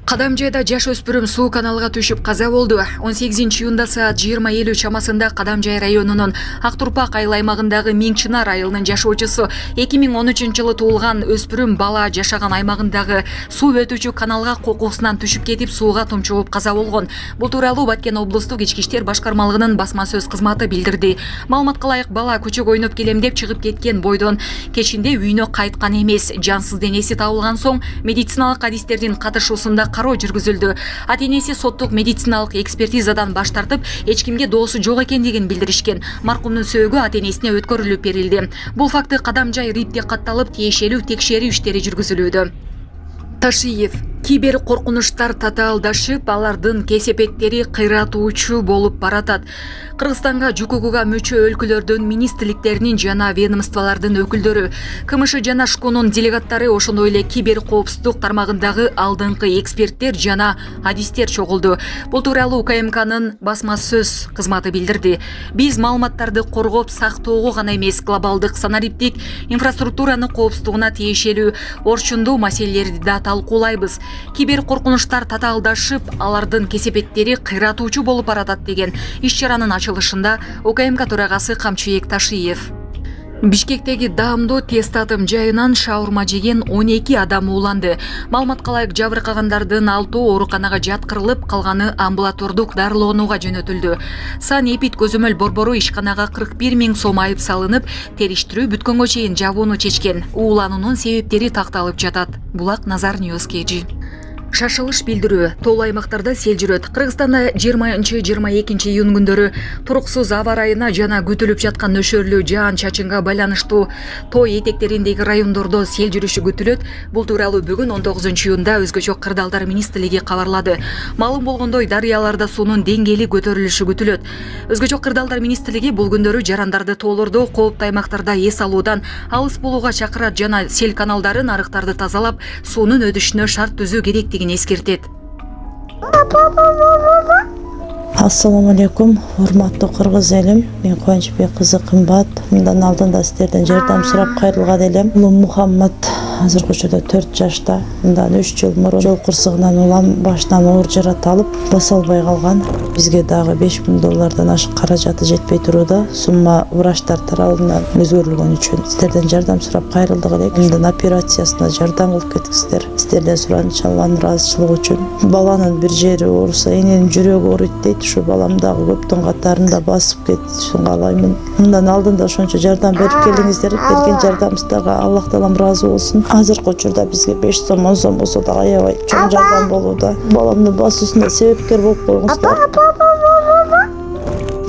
Кадамжайда жаш өспүрүм суу каналга түшүп каза болду. 18-июнда саат 20:50 чамасында Кадамжай районунун Актурпак айыл аймагындагы Миңчынар айылынын жашоочусу 2013-жылы туулган өспүрүм бала жашаган аймагындагы суу өтүүчү каналга кокусунан түшүп кетип, сууга тумчугуп каза болгон. Бул тууралуу Баткен облустук ички иштер башкармалыгынын басма сөз кызматы билдирди. Маалыматка ылайык, бала көчөгө ойноп келем деп чыгып кеткен бойдон кечинде үйүнө кайткан эмес. Жансыз денеси табылган соң медициналык адистердин катышуусунда кароо жүргүзүлдү. Ата-энеси соттук медициналык экспертизадан баш тартып, эч кимге доосу жок экендигин билдиришкен. Маркумдун сөөгү ата-энесине өткөрүлүп берилди. Бул факты Кадамжай РИПте катталып, тиешелүү текшерүү иштери жүргүзүлүүдө. Ташиев: кибер коркунучтар татаалдашып, алардын кесепеттери кыйратуучу болуп баратат. Кыргызстанга ЖКХга мүчө өлкөлөрдүн министрликтеринин жана ведомстволордун өкүлдөрү, КМШ жана ШКОнун делегаттары, ошондой эле кибер коопсуздук тармагындагы алдыңкы эксперттер жана адистер чогулду. Бул тууралуу УКМКнын басма сөз кызматы билдирди. Биз маалыматтарды коргоп сактоого гана эмес, глобалдык санариптик инфраструктуранын коопсуздугуна тиешелүү орчундуу маселелерди да талкуулайбыз. Кибер коркунучтар татаалдашып, алардын кесепеттери кыйратуучу болуп баратат деген иш-чаранын ачылышында УКМК төрагасы Камчыбек Ташиев. Бишкектеги даамдуу тест атым жайынан шаурма жеген 12 адам ууланды. Маалыматка ылайык, жабыркагандардын 6 ооруканага жаткырылып, калганы амбулатордук дарылоонууга жөнөтүлдү. Сан эпид көзөмөл борбору ишканага 41 000 сом айып салынып, териштирүү бүткөнгө чейин жабууну чечкен. Уулануунун себептери такталып жатат. Булак Назар Ньюс KG. Шашылыш билдирүү. Тоолуу аймактарда сел жүрөт. Кыргызстанда 20-22 июнь күндөрү туруксуз аба ырайына жана күтүлүп жаткан нөшөрлүү жаан-чачынга байланыштуу тоо этектериндеги райондордо сел жүрүшү күтүлөт. Бул тууралуу бүгүн 19 июнда Өзгөчө кырдаалдар министрлиги кабарлады. Маалым болгондой, дарыяларда суунун деңгээли көтөрүлүшү күтүлөт. Өзгөчө кырдаалдар министрлиги бул күндөрү жарандарды тоолордо, кооптуу аймактарда эс алуудан алыс болууга чакырат жана сел каналдарын, арыктарды тазалап, суунун өтүшүнө шарт түзүү керектигин эскертет. Ассаламу алейкум, урматтуу кыргыз элим. Мен Кубанычбек кызы Кымбат. Мындан алдында сиздерден жардам сурап кайрылган элем. Улум Мухаммад азыркы учурда 4 жашта. Мындан 3 жыл мурун жол кырсыгынан улам башынан оор жарат алып, баса албай калган. Бизге дагы $5000 ашык каражаты жетпей турууда. Сумма врачтар тарабынан өзгөрүлгөн үчүн сиздерден жардам сурап кайрылдык элек. Мындан операциясына жардам кылып кетиңиздер. Сиздерден суранычалган ыраазычылык үчүн. Баланын бир жери ооруса, эненин жүрөгү ооруйт дейт. Ушу балам дагы көптүн катарында басып кетишин каалаймын. Мындан алдында ошончо жардам берип келиңиздер. Берген жардамыңыздарга Аллах таалам ыраазы болсун. Азыркы учурда бизге 5 сом, 10 сом болсо дагы аябай чоң жардам болууда. Баламдын басуусуна себепкер болуп коюңуздар.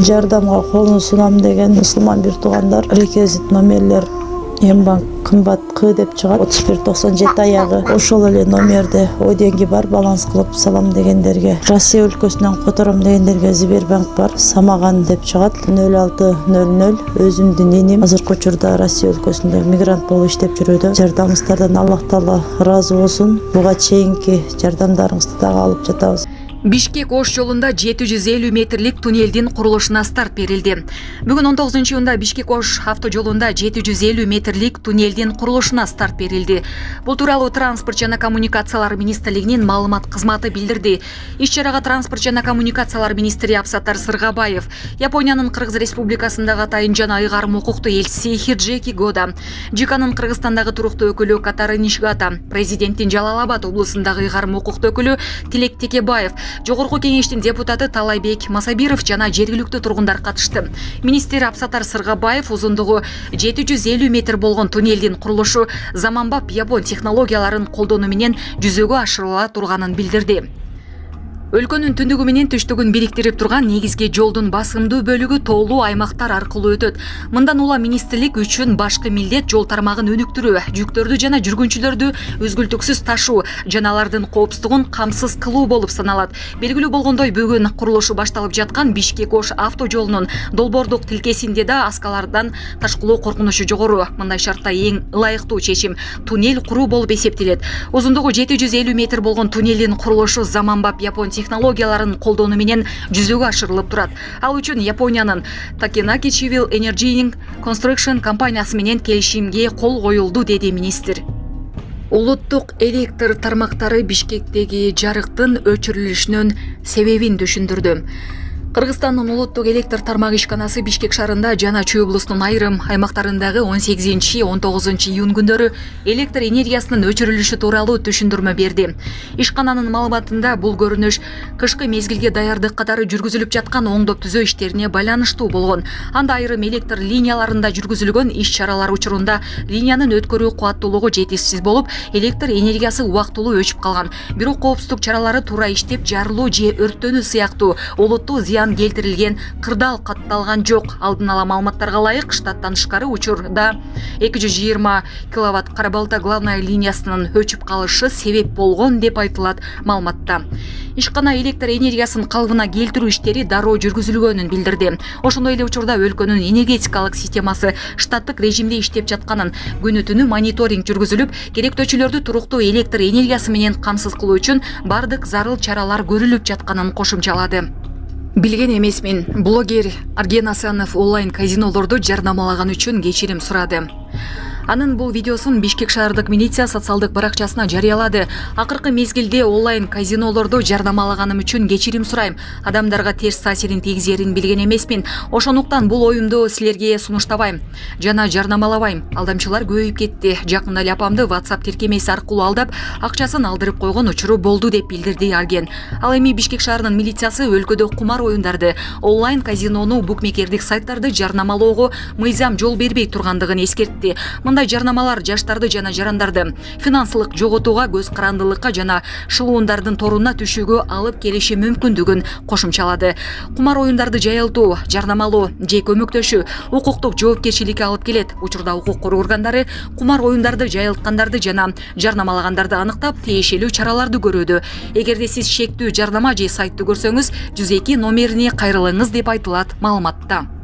Жардамга колун сунам деген мусулман бир туугандар реквизит номерлер Мбанк Кымбат К деп чыгат. 3197 аягы. Ошол эле номерде о деньги бар, баланс кылып салам дегендерге. Россия өлкөсүнөн котором дегендерге Сбербанк бар, Самаган деп чыгат. 0600. Өзүмдүн энем азыркы учурда Россия өлкөсүндө мигрант болуп иштеп жүрүүдө. Жардамыңыздардан Аллах таала ыраазы болсун. Буга чейинки жардамдарыңызды дагы алып жатабыз. Бишкек-Ош жолунда 750 метрлик туннелдин курулушуна старт берилди. Бүгүн 19 июнда Бишкек-Ош автожолунда 750 метрлик туннелдин курулушуна старт берилди. Бул тууралуу Транспорт жана коммуникациялар министрлигинин маалымат кызматы билдирди. Иш-чарага Транспорт жана коммуникациялар министри Абсаттар Сыргабаев, Япониянын Кыргыз Республикасындагы атайын жана ыйгарым укуктуу элчиси Хиджеки Года, ЖКнын Кыргызстандагы туруктуу өкүлү Катары Нишгата, президенттин Жалал Абад облусундагы ыйгарым укуктуу өкүлү Тилек Текебаев, Жогорку кеңештин депутаты Талайбек Масабиров жана жергиликтүү тургундар катышты. Министр Абсаттар Сыргабаев узундугу 750 метр болгон туннелдин курулушу заманбап япон технологияларын колдонуу менен жүзөгө ашырыла турганын билдирди. Өлкөнүн түндүгү менен түштүгүн бириктирип турган негизги жолдун басымдуу бөлүгү тоолуу аймактар аркылуу өтөт. Мындан улам министрлик үчүн башкы милдет жол тармагын өнүктүрүү, жүктөрдү жана жүргүнчүлөрдү үзгүлтүксүз ташуу жана алардын коопсуздугун камсыз кылуу болуп саналат. Белгилүү болгондой, бүгүн курулушу башталып жаткан Бишкек-Ош автожолунун долбоордук тилкесинде да аскалардан ташкылоо коркунучу жогору. Мындай шартта эң ылайыктуу чечим туннель куруу болуп эсептелет. Узундугу 750 метр болгон туннелдин курулушу заманбап япон технологияларын колдонуу менен жүзөгө ашырылып турат. Ал үчүн Япониянын Takenaki Civil Engineering Construction компаниясы менен келишимге кол коюлду, деди министр. Улуттук электр тармактары Бишкектеги жарыктын өчүрүлүшүнүн себебин түшүндүрдү. Кыргызстандын улуттук электр тармак ишканасы Бишкек шаарында жана Чүй облусунун айрым аймактарындагы 18-19 июнь күндөрү электр энергиясынын өчүрүлүшү тууралуу түшүндүрмө берди. Ишкананын маалыматында бул көрүнүш кышкы мезгилге даярдык катары жүргүзүлүп жаткан оңдоп түзөө иштерине байланыштуу болгон. Анда айрым электр линияларында жүргүзүлгөн иш-чаралар учурунда линиянын өткөрүү кубаттуулугу жетишсиз болуп, электр энергиясы убактылуу өчүп калган. Бирок коопсуздук чаралары туура иштеп, жарылуу же өрттөнүү сыяктуу олуттуу зыян келтирилген кырдаал катталган жок. Алдын ала маалыматтарга ылайык, штаттан тышкары учурда 220 киловатт Кара Балта главная линиясынын өчүп калышы себеп болгон деп айтылат маалыматта. Ишкана электр энергиясын калыбына келтирүү иштери дароо жүргүзүлгөнүн билдирди. Ошондой эле учурда өлкөнүн энергетикалык системасы штаттык режимде иштеп жатканын, күнү түнү мониторинг жүргүзүлүп, керектөөчүлөрдү туруктуу электр энергиясы менен камсыз кылуу үчүн бардык зарыл чаралар көрүлүп жатканын кошумчалады. Билген эмесмин, блогер Арген Асанов онлайн казинолорду жарнамалаган үчүн кечирим сурады. Анын бул видеосун Бишкек шаардык милиция социалдык баракчасына жарыялады. Акыркы мезгилде онлайн казинолорду жарнамалаганым үчүн кечирим сурайм. Адамдарга терс таасирин тийгизерин билген эмесмин. Ошондуктан бул оюмду силерге сунуштабайм жана жарнамалабайм. Алдамчылар көбөйүп кетти. Жакында эле апамды WhatsApp тиркемеси аркылуу алдап, акчасын алдырып койгон учуру болду деп билдирди Арген. Ал эми Бишкек шаарынын милициясы өлкөдө кумар оюндарды, онлайн казинону, букмекердик сайттарды жарнамалоого мыйзам жол бербей тургандыгын эскертти. Мындай жарнамалар жаштарды жана жарандарды финансылык жоготууга, көз карандылыкка жана шылуундардын торуна түшүүгө алып келиши мүмкүндүгүн кошумчалады. Кумар оюндарды жайылтуу, жарнамалоо же көмөктөшүү укуктук жоопкерчиликке алып келет. Учурда укук коргоо органдары кумар оюндарды жайылткандарды жана жарнамалагандарды аныктап, тиешелүү чараларды көрүүдө. Эгерде сиз шектүү жарнама же сайтты көрсөңүз, 102 номерине кайрылыңыз деп айтылат маалыматта.